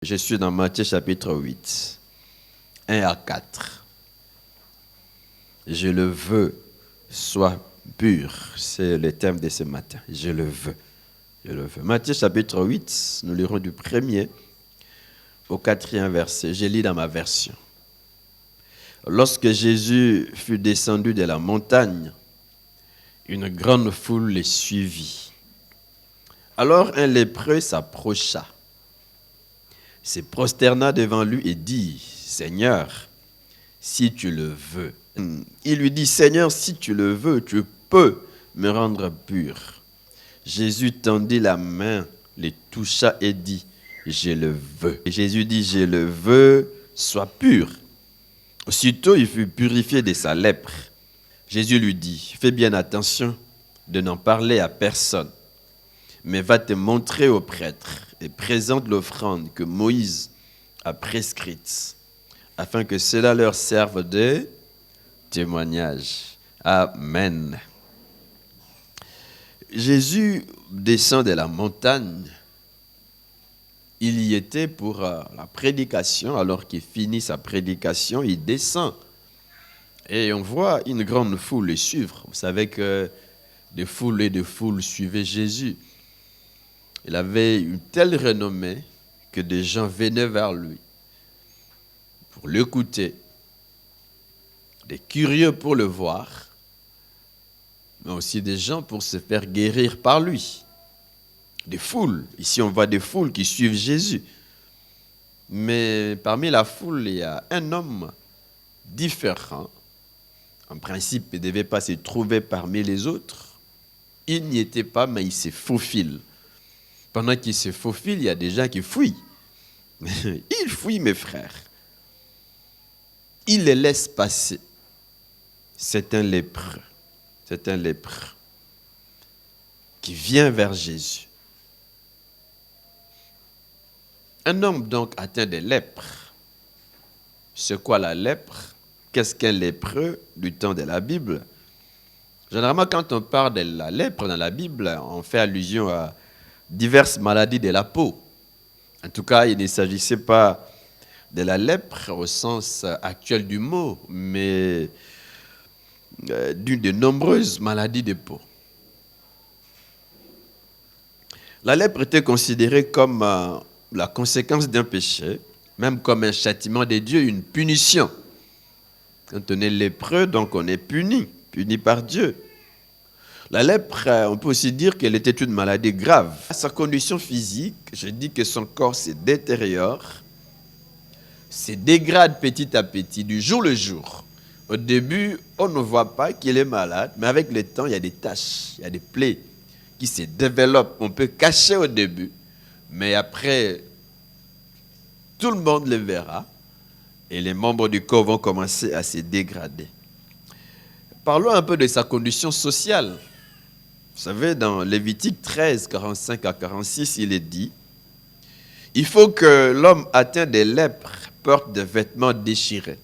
Je suis dans Matthieu chapitre 8, 1 à 4. Je le veux, sois pur. C'est le thème de ce matin. Je le veux. Je le veux. Matthieu chapitre 8, nous lirons du 1er au 4e verset. Je lis dans ma version. Lorsque Jésus fut descendu de la montagne, une grande foule le suivit. Alors un lépreux s'approcha, se prosterna devant lui et dit, « Seigneur, si tu le veux. » Il lui dit, « Seigneur, si tu le veux, tu peux me rendre pur. » Jésus tendit la main, le toucha et dit, « Je le veux. » Et Jésus dit, « Je le veux, sois pur. » Aussitôt, il fut purifié de sa lèpre. Jésus lui dit, « Fais bien attention de n'en parler à personne, mais va te montrer au prêtre et présente l'offrande que Moïse a prescrite, afin que cela leur serve de témoignage. » Amen. Jésus descend de la montagne. Il y était pour la prédication. Alors qu'il finit sa prédication, il descend. Et on voit une grande foule le suivre. Vous savez que des foules et des foules suivaient Jésus. Il avait une telle renommée que des gens venaient vers lui pour l'écouter, des curieux pour le voir, mais aussi des gens pour se faire guérir par lui. Des foules. Ici, on voit des foules qui suivent Jésus. Mais parmi la foule, il y a un homme différent. En principe, il ne devait pas se trouver parmi les autres. Il n'y était pas, mais il se faufile. Pendant qu'il se faufile, il y a des gens qui fuient. Il fuit, mes frères. Il les laisse passer. C'est un lépreux. C'est un lépreux qui vient vers Jésus. Un homme donc atteint de lèpre. C'est quoi la lèpre? Qu'est-ce qu'un lépreux du temps de la Bible? Généralement, quand on parle de la lèpre dans la Bible, on fait allusion à diverses maladies de la peau. En tout cas, il ne s'agissait pas de la lèpre au sens actuel du mot, mais d'une de nombreuses maladies de peau. La lèpre était considérée comme la conséquence d'un péché, même comme un châtiment de Dieu, une punition. Quand on est lépreux, donc on est puni par Dieu. La lèpre, on peut aussi dire qu'elle était une maladie grave. Sa condition physique, je dis que son corps se détériore, se dégrade petit à petit, du jour le jour. Au début, on ne voit pas qu'il est malade, mais avec le temps, il y a des taches, il y a des plaies qui se développent. On peut cacher au début, mais après, tout le monde le verra et les membres du corps vont commencer à se dégrader. Parlons un peu de sa condition sociale. Vous savez, dans Lévitique 13, 45 à 46, il est dit « Il faut que l'homme atteint de lèpre porte des vêtements déchirés. »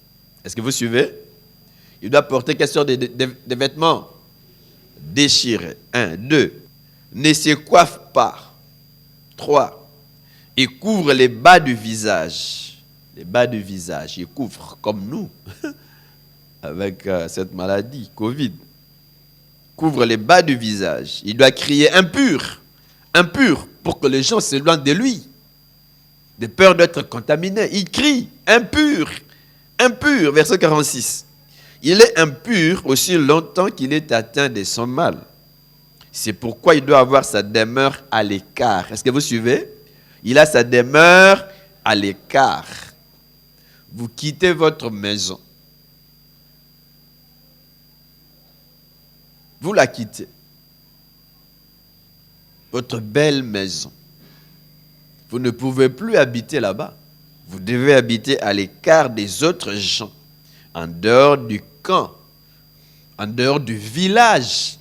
Est-ce que vous suivez? Il doit porter quelle sorte de vêtements déchirés. 1, 2. Ne se coiffe pas. 3. Il couvre les bas du visage. Les bas du visage, il couvre comme nous, avec cette maladie, Covid. Couvre les bas du visage. Il doit crier impur, impur, pour que les gens s'éloignent de lui, de peur d'être contaminé. Il crie impur, impur, verset 46. Il est impur aussi longtemps qu'il est atteint de son mal. C'est pourquoi il doit avoir sa demeure à l'écart. Est-ce que vous suivez? Il a sa demeure à l'écart. Vous quittez votre maison. Vous la quittez. Votre belle maison. Vous ne pouvez plus habiter là-bas. Vous devez habiter à l'écart des autres gens, en dehors du camp, en dehors du village,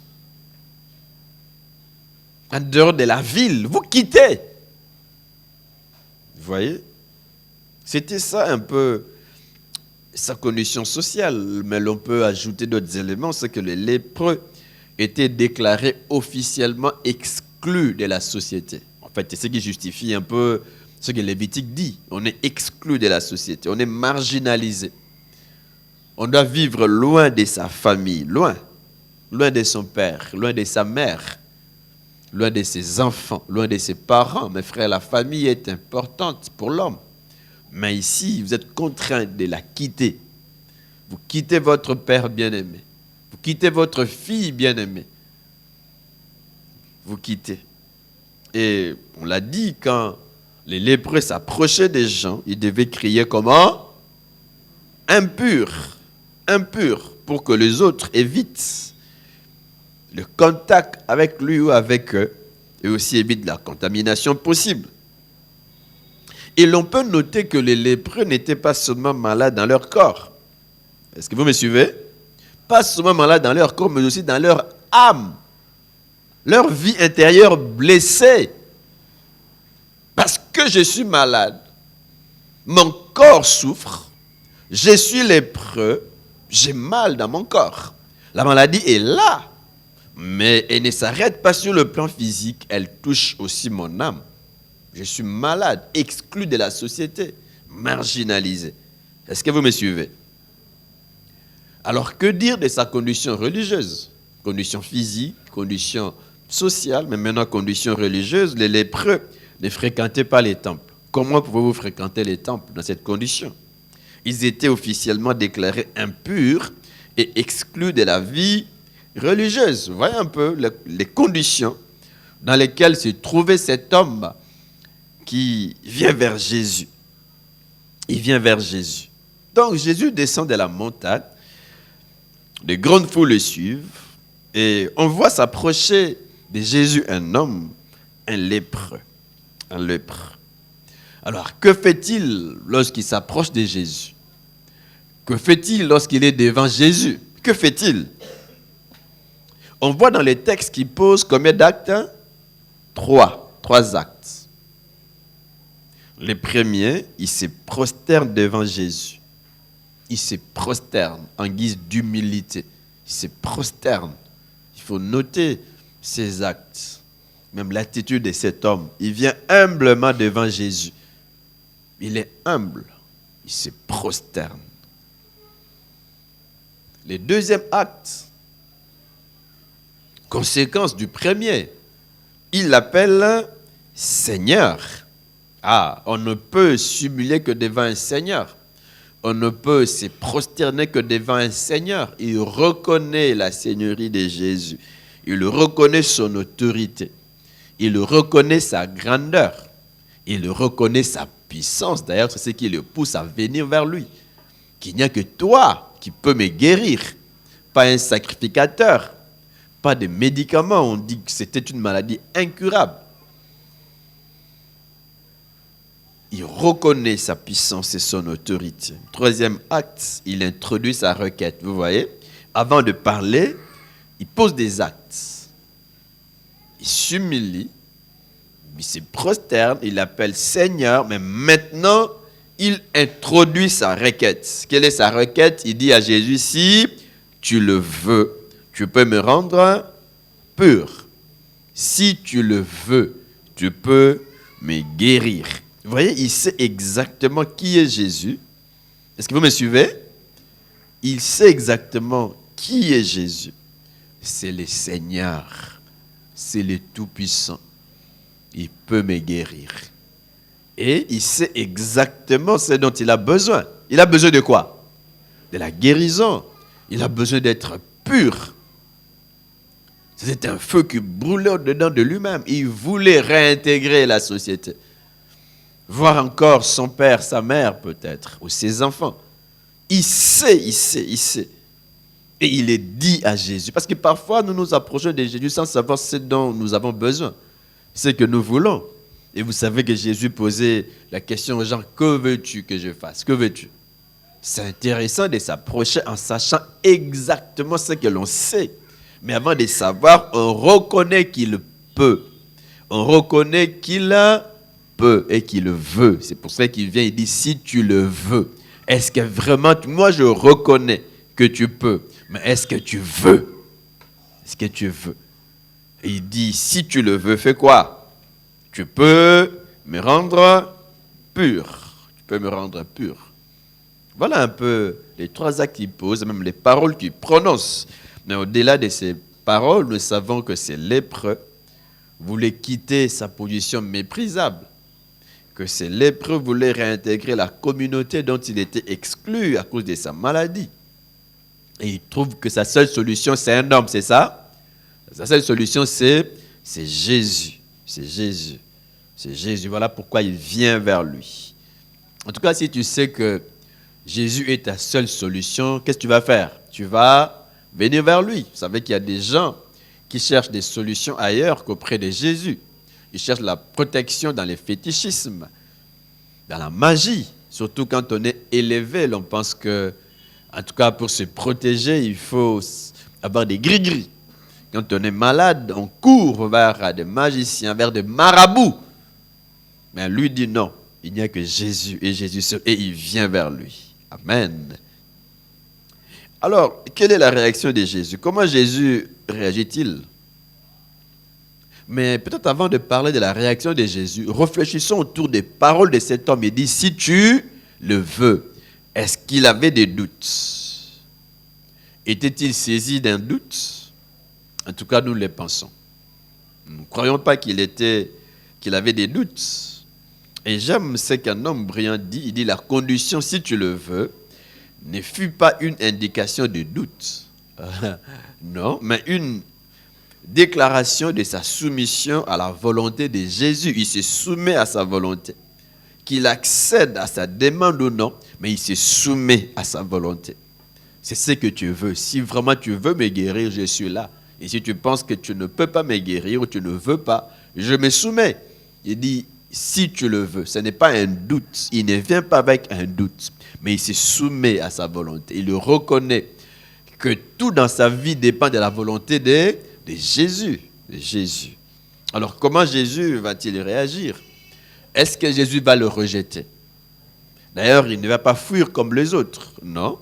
en dehors de la ville. Vous quittez. Vous voyez? C'était ça un peu sa condition sociale, mais l'on peut ajouter d'autres éléments, c'est que les lépreux étaient déclarés officiellement exclus de la société. En fait, c'est ce qui justifie un peu Ce que Lévitique dit, on est exclu de la société, on est marginalisé. On doit vivre loin de sa famille, loin de son père, loin de sa mère, loin de ses enfants, loin de ses parents. Mes frères, la famille est importante pour l'homme. Mais ici, vous êtes contraint de la quitter. Vous quittez votre père bien-aimé. Vous quittez votre fille bien-aimée. Vous quittez. Et on l'a dit, quand les lépreux s'approchaient des gens, ils devaient crier comment? Impur, impur, pour que les autres évitent le contact avec lui ou avec eux, et aussi évitent la contamination possible. Et l'on peut noter que les lépreux n'étaient pas seulement malades dans leur corps. Est-ce que vous me suivez? Pas seulement malades dans leur corps, mais aussi dans leur âme. Leur vie intérieure blessée. Parce que je suis malade, mon corps souffre, je suis lépreux, j'ai mal dans mon corps. La maladie est là, mais elle ne s'arrête pas sur le plan physique, elle touche aussi mon âme. Je suis malade, exclu de la société, marginalisé. Est-ce que vous me suivez? Alors que dire de sa condition religieuse? Condition physique, condition sociale, mais maintenant condition religieuse. Les lépreux ne fréquentaient pas les temples. Comment pouvez-vous fréquenter les temples dans cette condition? Ils étaient officiellement déclarés impurs et exclus de la vie religieuse. Vous voyez un peu les conditions dans lesquelles se trouvait cet homme qui vient vers Jésus. Il vient vers Jésus. Donc Jésus descend de la montagne, de grandes foules le suivent, et on voit s'approcher de Jésus un homme, un lépreux. Un lépreux. Alors, que fait-il lorsqu'il s'approche de Jésus? Que fait-il lorsqu'il est devant Jésus? Que fait-il? On voit dans les textes qu'il pose combien d'actes? Trois actes. Le premier, il se prosterne devant Jésus. Il se prosterne en guise d'humilité. Il se prosterne. Il faut noter ces actes. Même l'attitude de cet homme. Il vient humblement devant Jésus. Il est humble. Il se prosterne. Le deuxième acte, conséquence du premier, il l'appelle Seigneur. Ah, on ne peut simuler que devant un Seigneur. On ne peut se prosterner que devant un Seigneur. Il reconnaît la seigneurie de Jésus. Il reconnaît son autorité. Il reconnaît sa grandeur. Il reconnaît sa puissance. D'ailleurs, c'est ce qui le pousse à venir vers lui. Qu'il n'y a que toi qui peux me guérir. Pas un sacrificateur. Pas de médicaments. On dit que c'était une maladie incurable. Il reconnaît sa puissance et son autorité. Troisième acte, il introduit sa requête. Vous voyez, avant de parler, il pose des actes. Il s'humilie, il se prosterne, il appelle Seigneur, mais maintenant, il introduit sa requête. Quelle est sa requête? Il dit à Jésus, si tu le veux, tu peux me rendre pur. Si tu le veux, tu peux me guérir. Vous voyez, il sait exactement qui est Jésus. Est-ce que vous me suivez? Il sait exactement qui est Jésus. C'est le Seigneur. C'est le Tout-Puissant. Il peut me guérir. Et il sait exactement ce dont il a besoin. Il a besoin de quoi? De la guérison. Il a besoin d'être pur. C'était un feu qui brûlait au-dedans de lui-même. Il voulait réintégrer la société. Voir encore son père, sa mère peut-être, ou ses enfants. Il sait. Et il est dit à Jésus. Parce que parfois, nous nous approchons de Jésus sans savoir ce dont nous avons besoin. Ce que nous voulons. Et vous savez que Jésus posait la question aux gens, que veux-tu que je fasse? Que veux-tu? C'est intéressant de s'approcher en sachant exactement ce que l'on sait. Mais avant de savoir, on reconnaît qu'il peut. On reconnaît qu'il peut et qu'il le veut. C'est pour ça qu'il vient, il dit, si tu le veux. Est-ce que vraiment, moi je reconnais que tu peux, mais est-ce que tu veux? Est-ce que tu veux? Et il dit, si tu le veux, fais quoi? Tu peux me rendre pur. Tu peux me rendre pur. Voilà un peu les 3 actes qu'il pose, même les paroles qu'il prononce. Mais au-delà de ces paroles, nous savons que ces lépreux voulaient quitter sa position méprisable, que ces lépreux voulaient réintégrer la communauté dont il était exclu à cause de sa maladie. Et il trouve que sa seule solution, c'est un homme, c'est ça? Sa seule solution, c'est Jésus. C'est Jésus. C'est Jésus. Voilà pourquoi il vient vers lui. En tout cas, si tu sais que Jésus est ta seule solution, qu'est-ce que tu vas faire? Tu vas venir vers lui. Vous savez qu'il y a des gens qui cherchent des solutions ailleurs qu'auprès de Jésus. Ils cherchent la protection dans les fétichismes, dans la magie. Surtout quand on est élevé, on pense que, en tout cas pour se protéger, il faut avoir des gris-gris. Quand on est malade, on court vers des magiciens, vers des marabouts. Mais lui dit non, il n'y a que Jésus et Jésus seul, et il vient vers lui. Amen. Alors, quelle est la réaction de Jésus? Comment Jésus réagit-il? Mais peut-être avant de parler de la réaction de Jésus, réfléchissons autour des paroles de cet homme. Il dit, si tu le veux, est-ce qu'il avait des doutes? Était-il saisi d'un doute? En tout cas, nous le pensons. Nous ne croyons pas qu'il avait des doutes. Et j'aime ce qu'un homme brillant dit. Il dit, la condition, si tu le veux, ne fut pas une indication de doute. Non, mais une déclaration de sa soumission à la volonté de Jésus. Il se soumet à sa volonté. Qu'il accède à sa demande ou non, mais il se soumet à sa volonté. C'est ce que tu veux. Si vraiment tu veux me guérir, je suis là. Et si tu penses que tu ne peux pas me guérir ou tu ne veux pas, je me soumets. Il dit, si tu le veux, ce n'est pas un doute. Il ne vient pas avec un doute, mais il se soumet à sa volonté. Il reconnaît que tout dans sa vie dépend de la volonté de Jésus. De Jésus. Alors, comment Jésus va-t-il réagir? Est-ce que Jésus va le rejeter? D'ailleurs, il ne va pas fuir comme les autres, non.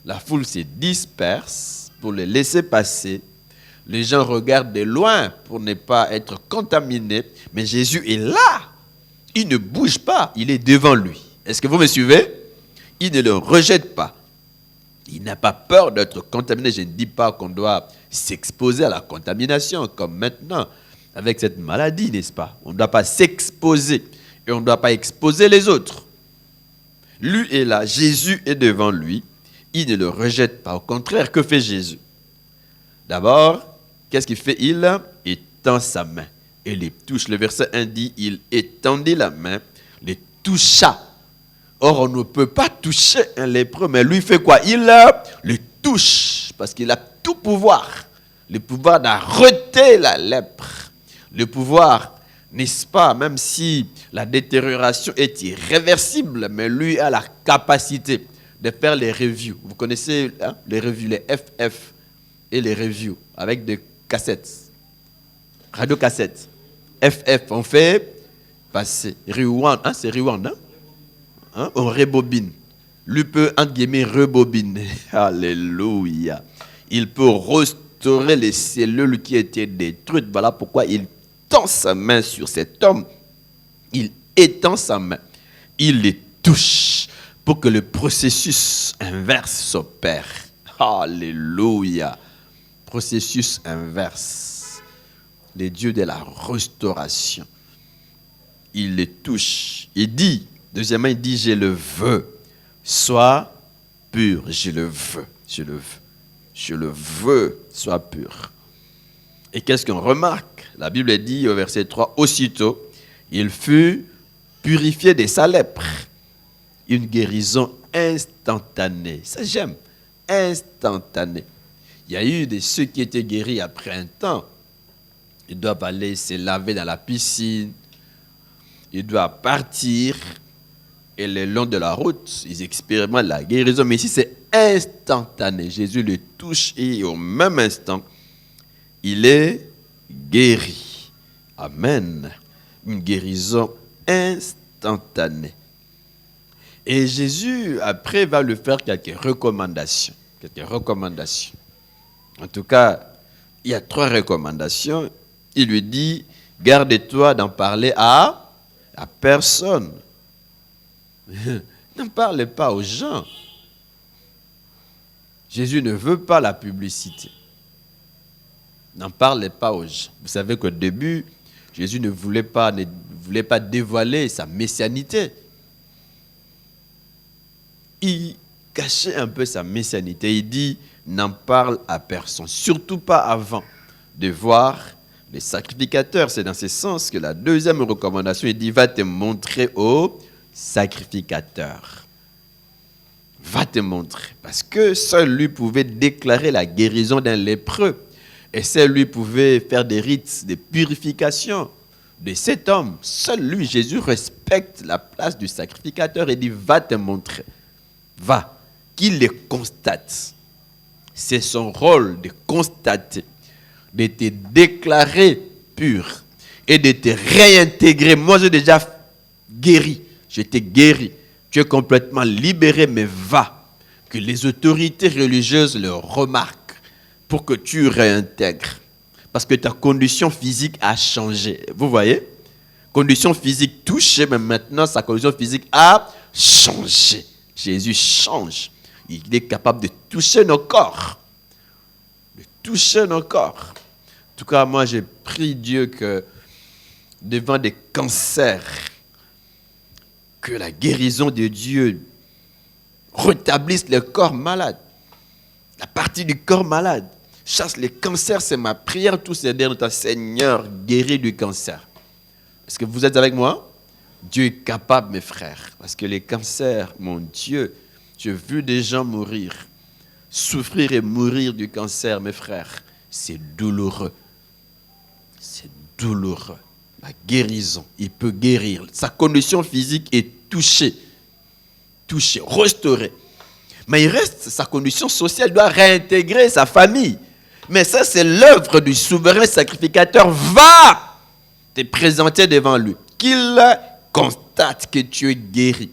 La foule se disperse pour le laisser passer. Les gens regardent de loin pour ne pas être contaminés. Mais Jésus est là. Il ne bouge pas. Il est devant lui. Est-ce que vous me suivez? Il ne le rejette pas. Il n'a pas peur d'être contaminé. Je ne dis pas qu'on doit s'exposer à la contamination comme maintenant avec cette maladie, n'est-ce pas? On ne doit pas s'exposer et on ne doit pas exposer les autres. Lui est là. Jésus est devant lui. Il ne le rejette pas. Au contraire, que fait Jésus? D'abord, qu'est-ce qu'il fait? Il étend sa main et les touche. Le verset 1 dit, il étendit la main, les toucha. Or, on ne peut pas toucher un lépreux, mais lui fait quoi? Il le touche, parce qu'il a tout pouvoir. Le pouvoir d'arrêter la lèpre. Le pouvoir, n'est-ce pas, même si la détérioration est irréversible, mais lui a la capacité de faire les reviews. Vous connaissez les reviews, les FF et les reviews, avec des cassettes, radio-cassettes. FF, on fait passer. Rewind, c'est rewind, on rebobine. Lui peut, entre guillemets, rebobiner. Alléluia. Il peut restaurer les cellules qui étaient détruites. Voilà pourquoi il tend sa main sur cet homme. Il étend sa main. Il les touche pour que le processus inverse s'opère. Alléluia. Processus inverse. Les dieux de la restauration. Il les touche. Il dit, deuxièmement, il dit, je le veux. Sois pur. Je le veux. Je le veux. Je le veux. Sois pur. Et qu'est-ce qu'on remarque? La Bible dit au verset 3, aussitôt, il fut purifié de sa lèpre. Une guérison instantanée. Ça, j'aime. Instantanée. Il y a eu de ceux qui étaient guéris après un temps. Ils doivent aller se laver dans la piscine. Ils doivent partir. Et le long de la route, ils expérimentent la guérison. Mais ici, c'est instantané. Jésus le touche et au même instant, il est guéri. Amen. Une guérison instantanée. Et Jésus, après, va lui faire quelques recommandations. Quelques recommandations. En tout cas, il y a 3 recommandations. Il lui dit, garde-toi d'en parler à personne. N'en parlez pas aux gens. Jésus ne veut pas la publicité. N'en parlez pas aux gens. Vous savez qu'au début, Jésus ne voulait pas dévoiler sa messianité. Il cachait un peu sa messianité. Il dit, n'en parle à personne, surtout pas avant de voir les sacrificateurs. C'est dans ce sens que la deuxième recommandation, il dit, va te montrer au sacrificateur. Va te montrer. Parce que seul lui pouvait déclarer la guérison d'un lépreux. Et seul lui pouvait faire des rites de purification de cet homme. Seul lui, Jésus, respecte la place du sacrificateur et dit, va te montrer. Va. Qu'il les constate. C'est son rôle de constater, de te déclarer pur et de te réintégrer. Moi, j'ai déjà guéri. Je t'ai guéri. Tu es complètement libéré, mais va. Que les autorités religieuses le remarquent pour que tu réintègres. Parce que ta condition physique a changé. Vous voyez? Condition physique touchée, mais maintenant, sa condition physique a changé. Jésus change. Il est capable de toucher nos corps. De toucher nos corps. En tout cas, moi, j'ai prié Dieu que devant des cancers, que la guérison de Dieu rétablisse le corps malade. La partie du corps malade. Chasse les cancers, c'est ma prière tous ces derniers temps. Seigneur, guéris du cancer. Est-ce que vous êtes avec moi? Dieu est capable, mes frères. Parce que les cancers, mon Dieu, j'ai vu des gens mourir. Souffrir et mourir du cancer, mes frères, c'est douloureux. C'est douloureux. La guérison, il peut guérir. Sa condition physique est touchée, restaurée. Mais il reste, sa condition sociale doit réintégrer sa famille. Mais ça, c'est l'œuvre du souverain sacrificateur. Va te présenter devant lui. Qu'il constate que tu es guéri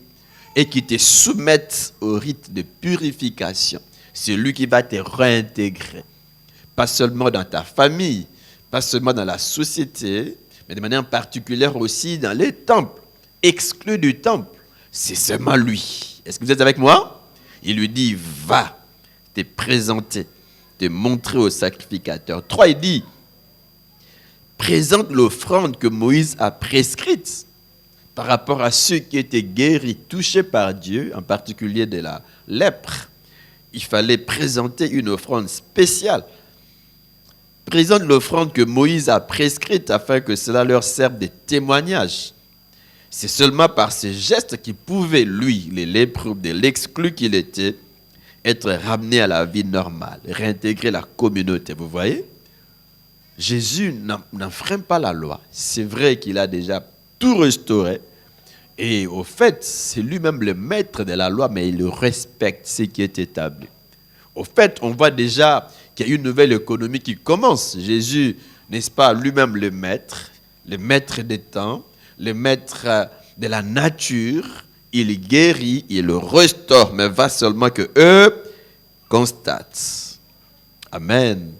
et qu'il te soumette au rite de purification. C'est lui qui va te réintégrer. Pas seulement dans ta famille, pas seulement dans la société, mais de manière particulière aussi dans les temples. Exclu du temple, c'est seulement lui. Est-ce que vous êtes avec moi? Il lui dit, va te présenter, te montrer au sacrificateur. 3, il dit, présente l'offrande que Moïse a prescrite par rapport à ceux qui étaient guéris, touchés par Dieu, en particulier de la lèpre. Il fallait présenter une offrande spéciale. Présente l'offrande que Moïse a prescrite afin que cela leur serve de témoignage. C'est seulement par ces gestes qu'il pouvait, lui, les lépreux, de l'exclu qu'il était, être ramené à la vie normale, réintégrer la communauté. Vous voyez? Jésus n'enfreint pas la loi. C'est vrai qu'il a déjà tout restauré. Et au fait, c'est lui-même le maître de la loi, mais il respecte ce qui est établi. Au fait, on voit déjà qu'il y a une nouvelle économie qui commence. Jésus, n'est-ce pas, lui-même le maître des temps, le maître de la nature, il guérit, il le restaure, mais va seulement que eux constatent. Amen.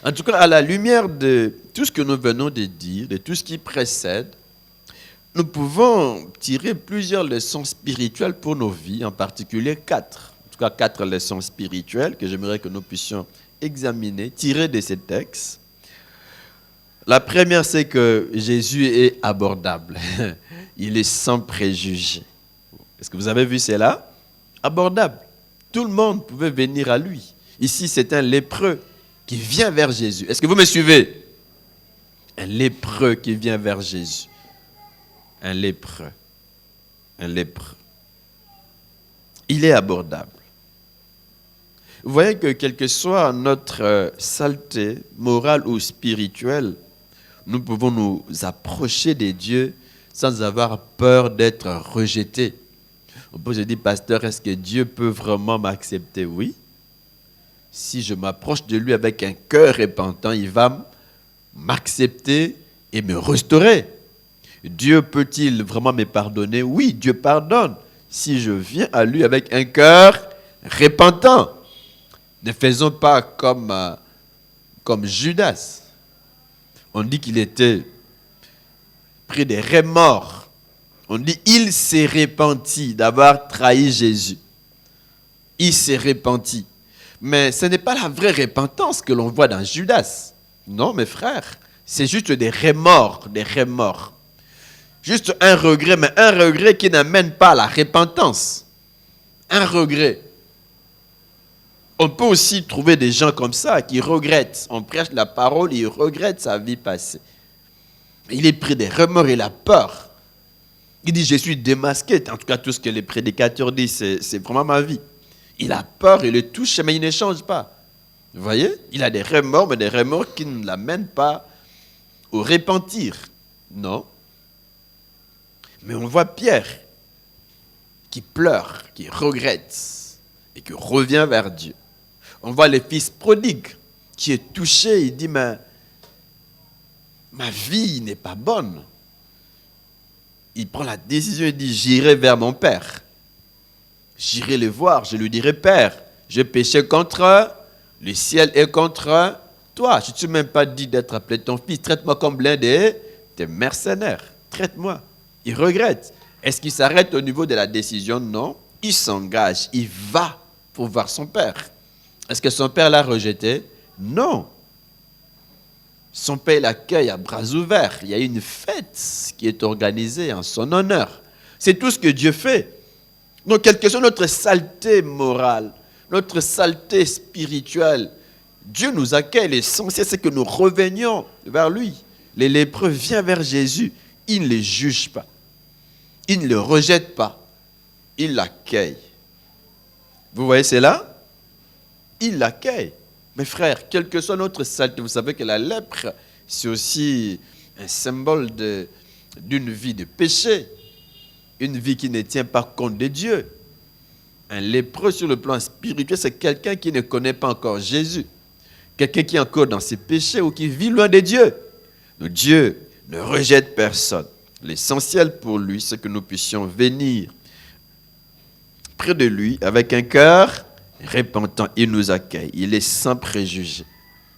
En tout cas, à la lumière de tout ce que nous venons de dire, de tout ce qui précède, nous pouvons tirer plusieurs leçons spirituelles pour nos vies, en particulier 4. En tout cas, 4 leçons spirituelles que j'aimerais que nous puissions examiner, tirer de ces textes. La première, c'est que Jésus est abordable. Il est sans préjugés. Est-ce que vous avez vu cela? Abordable. Tout le monde pouvait venir à lui. Ici, c'est un lépreux qui vient vers Jésus. Est-ce que vous me suivez? Un lépreux qui vient vers Jésus. Un lépreux. Un lépreux. Il est abordable. Vous voyez que quelle que soit notre saleté morale ou spirituelle, nous pouvons nous approcher de Dieu sans avoir peur d'être rejetés. On peut se dire, pasteur, est-ce que Dieu peut vraiment m'accepter? Oui. Si je m'approche de lui avec un cœur repentant, il va m'accepter et me restaurer. Dieu peut-il vraiment me pardonner? Oui, Dieu pardonne. Si je viens à lui avec un cœur repentant. Ne faisons pas comme Judas. On dit qu'il était pris de remords. On dit, il s'est repenti d'avoir trahi Jésus. Il s'est repenti. Mais ce n'est pas la vraie repentance que l'on voit dans Judas. Non, mes frères, c'est juste des remords, des remords. Juste un regret, mais un regret qui n'amène pas à la repentance. Un regret. On peut aussi trouver des gens comme ça qui regrettent. On prêche la parole, il regrette sa vie passée. Il est pris des remords, il a peur. Il dit, je suis démasqué. En tout cas, tout ce que les prédicateurs disent, c'est vraiment ma vie. Il a peur, il est touché, mais il ne change pas. Vous voyez? Il a des remords, mais des remords qui ne l'amènent pas au repentir. Non. Mais on voit Pierre qui pleure, qui regrette et qui revient vers Dieu. On voit le fils prodigue qui est touché, il dit, mais ma vie n'est pas bonne. Il prend la décision et dit, j'irai vers mon père. J'irai le voir, je lui dirai, Père, j'ai péché contre le ciel et contre toi. Je ne t'ai même pas dit d'être appelé ton fils. Traite-moi comme l'un des mercenaires. Traite-moi. Il regrette. Est-ce qu'il s'arrête au niveau de la décision? Non. Il s'engage. Il va pour voir son père. Est-ce que son père l'a rejeté? Non. Son père l'accueille à bras ouverts. Il y a une fête qui est organisée en son honneur. C'est tout ce que Dieu fait. Donc, quelle que soit notre saleté morale, notre saleté spirituelle, Dieu nous accueille. L'essentiel, c'est que nous revenions vers lui. Les lépreux viennent vers Jésus. Il ne les juge pas. Il ne le rejette pas. Il l'accueille. Vous voyez cela? Il l'accueille. Mes frères, quelle que soit notre saleté, vous savez que la lèpre, c'est aussi un symbole d'une vie de péché. Une vie qui ne tient pas compte de Dieu. Un lépreux sur le plan spirituel, c'est quelqu'un qui ne connaît pas encore Jésus. Quelqu'un qui est encore dans ses péchés ou qui vit loin de Dieu. Donc Dieu ne rejette personne. L'essentiel pour lui, c'est que nous puissions venir près de lui avec un cœur repentant. Il nous accueille. Il est sans préjugés.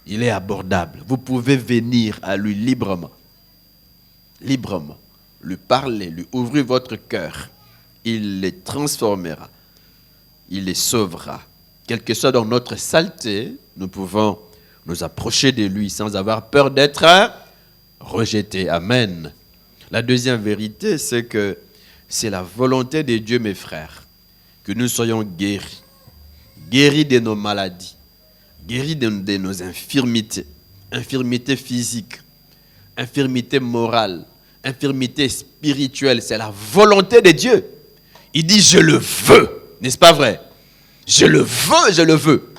Il est abordable. Vous pouvez venir à lui librement. Librement. Lui parler, lui ouvrir votre cœur. Il les transformera. Il les sauvera. Quelle que soit dans notre saleté, nous pouvons nous approcher de lui sans avoir peur d'être rejetés. Amen. La deuxième vérité, c'est que c'est la volonté de Dieu, mes frères, que nous soyons guéris. Guéris de nos maladies. Guéris de nos infirmités. Infirmités physiques. Infirmités morales. Infirmité spirituelle, c'est la volonté de Dieu. Il dit, je le veux. N'est-ce pas vrai? Je le veux, je le veux.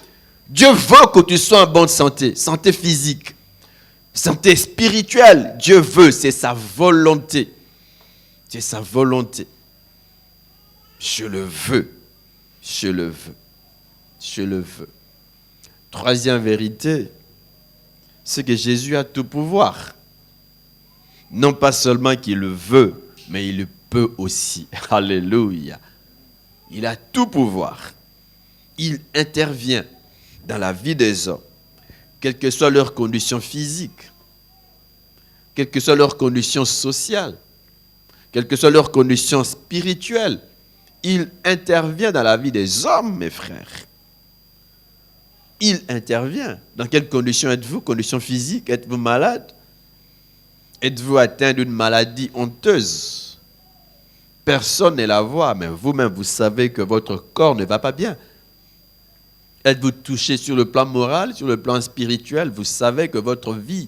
Dieu veut que tu sois en bonne santé. Santé physique. Santé spirituelle. Dieu veut, c'est sa volonté. C'est sa volonté. Je le veux. Je le veux. Je le veux. Troisième vérité, c'est que Jésus a tout pouvoir. Non pas seulement qu'il le veut, mais il le peut aussi. Alléluia. Il a tout pouvoir. Il intervient dans la vie des hommes, quelles que soient leurs conditions physiques, quelles que soient leurs conditions sociales, quelles que soient leurs conditions spirituelles. Il intervient dans la vie des hommes, mes frères. Il intervient. Dans quelles conditions êtes-vous? Conditions physiques? Êtes-vous malade? Êtes-vous atteint d'une maladie honteuse? Personne ne la voit, mais vous-même, vous savez que votre corps ne va pas bien. Êtes-vous touché sur le plan moral, sur le plan spirituel? Vous savez que votre vie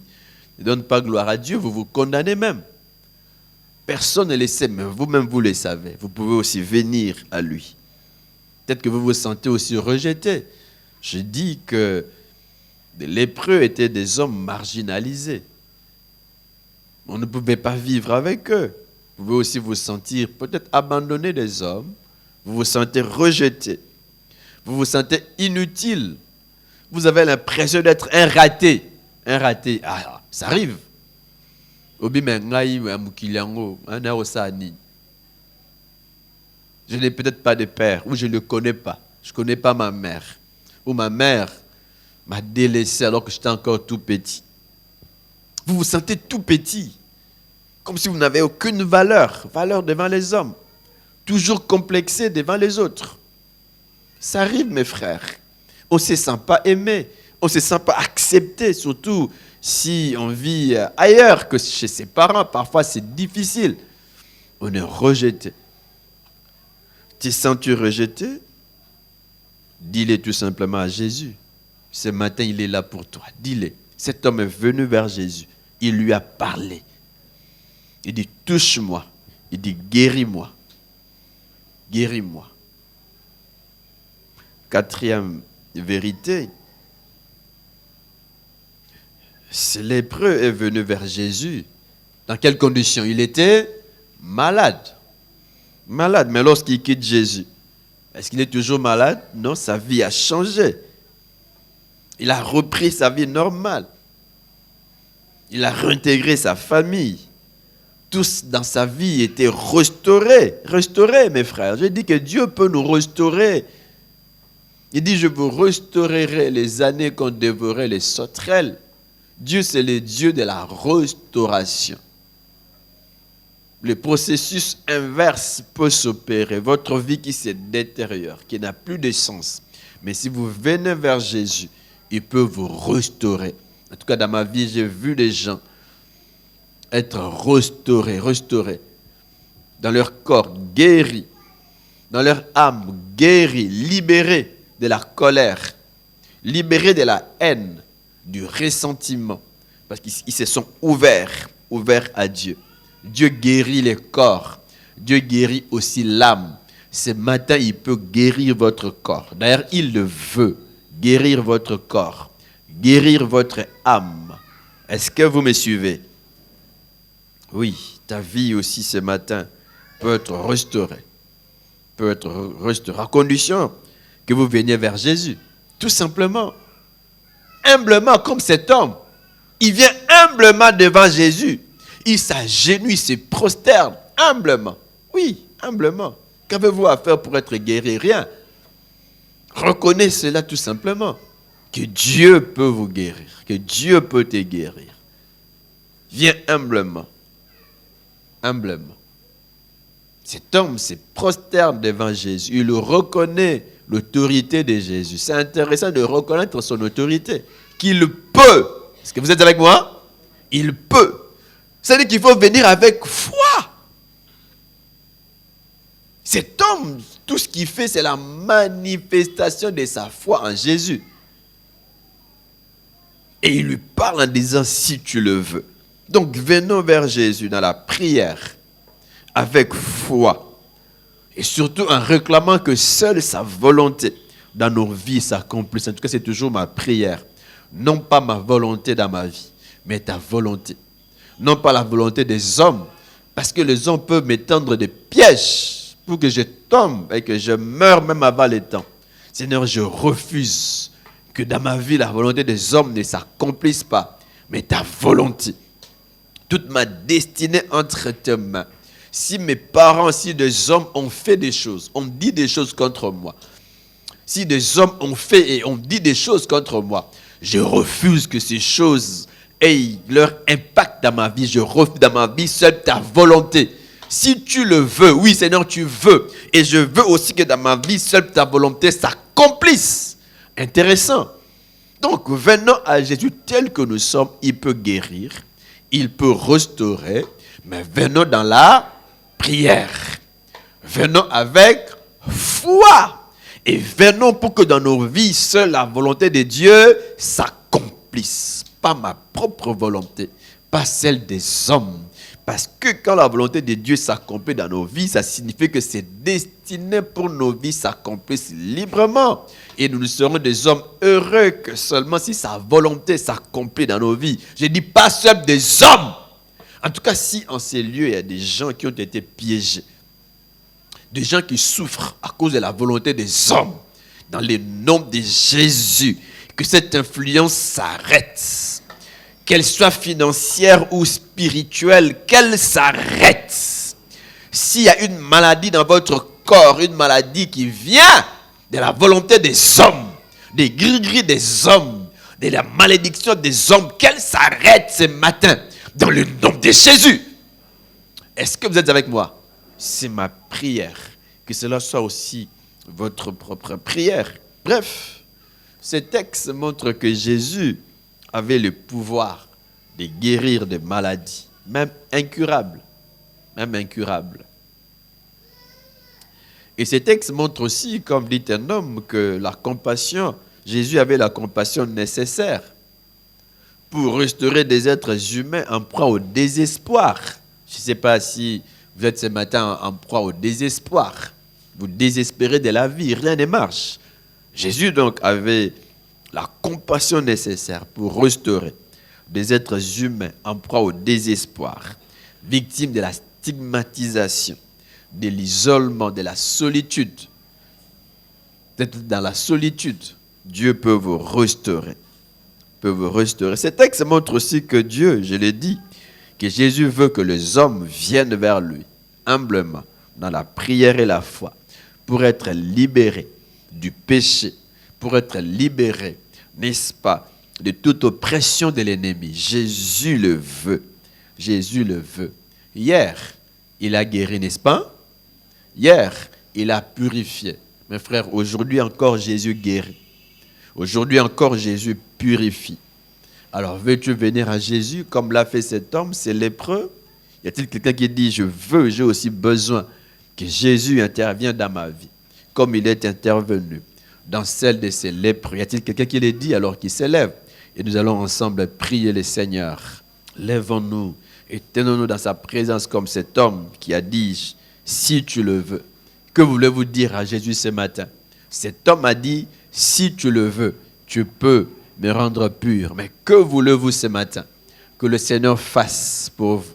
ne donne pas gloire à Dieu, vous vous condamnez même. Personne ne le sait, mais vous-même, vous le savez. Vous pouvez aussi venir à lui. Peut-être que vous vous sentez aussi rejeté. Je dis que les lépreux étaient des hommes marginalisés. On ne pouvait pas vivre avec eux. Vous pouvez aussi vous sentir peut-être abandonné des hommes. Vous vous sentez rejeté. Vous vous sentez inutile. Vous avez l'impression d'être un raté. Un raté. Ah, ça arrive. Je n'ai peut-être pas de père, ou je ne le connais pas. Je ne connais pas ma mère. Ou ma mère m'a délaissé alors que j'étais encore tout petit. Vous vous sentez tout petit. Comme si vous n'avez aucune valeur devant les hommes. Toujours complexé devant les autres. Ça arrive, mes frères. On ne se sent pas aimé. On ne se sent pas accepté, surtout si on vit ailleurs que chez ses parents. Parfois, c'est difficile. On est rejeté. Te sens-tu rejeté? Dis-le tout simplement à Jésus. Ce matin, il est là pour toi. Dis-le. Cet homme est venu vers Jésus. Il lui a parlé. Il dit, touche-moi. Il dit, guéris-moi. Guéris-moi. Quatrième vérité. Ce lépreux est venu vers Jésus. Dans quelles conditions? Il était malade. Malade, mais lorsqu'il quitte Jésus, est-ce qu'il est toujours malade? Non, sa vie a changé. Il a repris sa vie normale. Il a réintégré sa famille. Tous dans sa vie étaient restaurés. Restaurés, mes frères. Je dis que Dieu peut nous restaurer. Il dit, je vous restaurerai les années qu'on dévorait les sauterelles. Dieu, c'est le Dieu de la restauration. Le processus inverse peut s'opérer. Votre vie qui se détériore, qui n'a plus de sens. Mais si vous venez vers Jésus, il peut vous restaurer. En tout cas, dans ma vie, j'ai vu des gens être restaurés, dans leur corps, guéris, dans leur âme, guéris, libérés de la colère, libérés de la haine, du ressentiment, parce qu'ils se sont ouverts à Dieu. Dieu guérit les corps, Dieu guérit aussi l'âme. Ce matin, il peut guérir votre corps. D'ailleurs, il le veut, guérir votre corps, guérir votre âme. Est-ce que vous me suivez? Oui, ta vie aussi ce matin peut être restaurée. À condition que vous veniez vers Jésus. Tout simplement. Humblement, comme cet homme. Il vient humblement devant Jésus. Il s'agenouille, il se prosterne humblement. Oui, humblement. Qu'avez-vous à faire pour être guéri? Rien. Reconnaissez cela tout simplement. Que Dieu peut vous guérir. Que Dieu peut te guérir. Viens humblement. Humblement. Cet homme se prosterne devant Jésus. Il reconnaît l'autorité de Jésus. C'est intéressant de reconnaître son autorité. Qu'il peut. Est-ce que vous êtes avec moi? Il peut. C'est-à-dire qu'il faut venir avec foi. Cet homme, tout ce qu'il fait, c'est la manifestation de sa foi en Jésus. Et il lui parle en disant, si tu le veux. Donc, venons vers Jésus dans la prière, avec foi. Et surtout en réclamant que seule sa volonté dans nos vies s'accomplisse. En tout cas, c'est toujours ma prière. Non pas ma volonté dans ma vie, mais ta volonté. Non pas la volonté des hommes, parce que les hommes peuvent m'étendre des pièges pour que je tombe et que je meure même avant le temps. Seigneur, je refuse que dans ma vie, la volonté des hommes ne s'accomplisse pas, mais ta volonté. Toute ma destinée entre tes mains. Si mes parents, si des hommes ont fait des choses, ont dit des choses contre moi, si des hommes ont fait et ont dit des choses contre moi, je refuse que ces choses aient leur impact dans ma vie. Je refuse dans ma vie seule ta volonté. Si tu le veux, oui Seigneur, tu veux. Et je veux aussi que dans ma vie, seule ta volonté s'accomplisse. Intéressant. Donc, venons à Jésus tel que nous sommes, il peut guérir, il peut restaurer, mais venons dans la prière. Venons avec foi. Et venons pour que dans nos vies, seule la volonté de Dieu s'accomplisse. Pas ma propre volonté, pas celle des hommes. Parce que quand la volonté de Dieu s'accomplit dans nos vies, ça signifie que ses destinées pour nos vies s'accomplissent librement. Et nous serons des hommes heureux que seulement si sa volonté s'accomplit dans nos vies. Je dis pas seul des hommes. En tout cas, si en ces lieux, il y a des gens qui ont été piégés, des gens qui souffrent à cause de la volonté des hommes, dans le nom de Jésus, que cette influence s'arrête. Qu'elle soit financière ou spirituelle, qu'elle s'arrête. S'il y a une maladie dans votre corps, une maladie qui vient de la volonté des hommes, des gris-gris des hommes, de la malédiction des hommes, qu'elle s'arrête ce matin, dans le nom de Jésus. Est-ce que vous êtes avec moi? C'est ma prière. Que cela soit aussi votre propre prière. Bref, ce texte montre que Jésus avait le pouvoir de guérir des maladies, même incurables. Même incurables. Et ce texte montre aussi, comme dit un homme, que la compassion, Jésus avait la compassion nécessaire pour restaurer des êtres humains en proie au désespoir. Je ne sais pas si vous êtes ce matin en proie au désespoir. Vous désespérez de la vie, rien ne marche. Jésus donc avait la compassion nécessaire pour restaurer des êtres humains en proie au désespoir, victimes de la stigmatisation, de l'isolement, de la solitude. D'être dans la solitude, Dieu peut vous restaurer. Peut vous restaurer. Ce texte montre aussi que Dieu, je l'ai dit, que Jésus veut que les hommes viennent vers lui, humblement, dans la prière et la foi, pour être libérés du péché, pour être libérés, n'est-ce pas, de toute oppression de l'ennemi. Jésus le veut. Jésus le veut. Hier, il a guéri, n'est-ce pas? Hier, il a purifié. Mes frères, aujourd'hui encore, Jésus guérit. Aujourd'hui encore, Jésus purifie. Alors, veux-tu venir à Jésus comme l'a fait cet homme, c'est lépreux? Y a-t-il quelqu'un qui dit, je veux, j'ai aussi besoin que Jésus intervienne dans ma vie, comme il est intervenu dans celle de ces lépreux? Y a-t-il quelqu'un qui le dit alors qu'il s'élève? Et nous allons ensemble prier le Seigneur. Lèvons-nous et tenons-nous dans sa présence comme cet homme qui a dit, si tu le veux. Que voulez-vous dire à Jésus ce matin? Cet homme a dit, si tu le veux, tu peux me rendre pur. Mais que voulez-vous ce matin que le Seigneur fasse pour vous?